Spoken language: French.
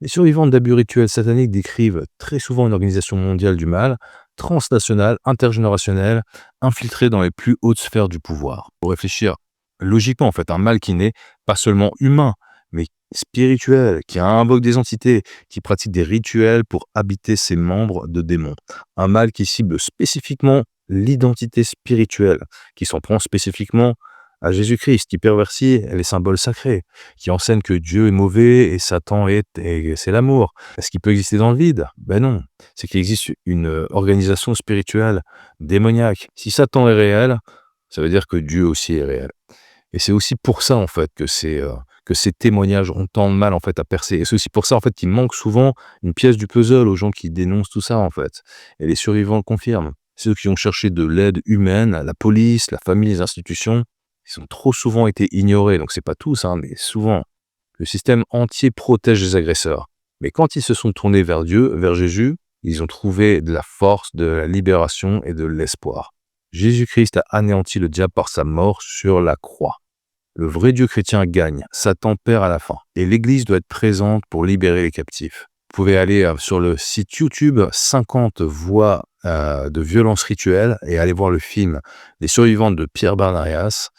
Les survivants d'abus rituels sataniques décrivent très souvent une organisation mondiale du mal, transnationale, intergénérationnelle, infiltrée dans les plus hautes sphères du pouvoir. Pour réfléchir logiquement, en fait, un mal qui n'est pas seulement humain, mais spirituel, qui invoque des entités, qui pratique des rituels pour habiter ses membres de démons. Un mal qui cible spécifiquement l'identité spirituelle, qui s'en prend spécifiquement à Jésus-Christ, qui pervertit les symboles sacrés, qui enseigne que Dieu est mauvais et Satan et c'est l'amour. Est-ce qu'il peut exister dans le vide? Ben non. C'est qu'il existe une organisation spirituelle démoniaque. Si Satan est réel, ça veut dire que Dieu aussi est réel. Et c'est aussi pour ça, en fait, que ces témoignages ont tant de mal, en fait, à percer. Et c'est aussi pour ça, en fait, qu'il manque souvent une pièce du puzzle aux gens qui dénoncent tout ça, en fait. Et les survivants le confirment. Ceux qui ont cherché de l'aide humaine, la police, la famille, les institutions, ils ont trop souvent été ignorés. Donc c'est pas tous, hein, mais souvent. Le système entier protège les agresseurs. Mais quand ils se sont tournés vers Dieu, vers Jésus, ils ont trouvé de la force, de la libération et de l'espoir. Jésus-Christ a anéanti le diable par sa mort sur la croix. Le vrai Dieu chrétien gagne, Satan perd à la fin. Et l'Église doit être présente pour libérer les captifs. Vous pouvez aller sur le site YouTube 50 voix de violence rituelle et aller voir le film Les survivantes de Pierre Barnarias.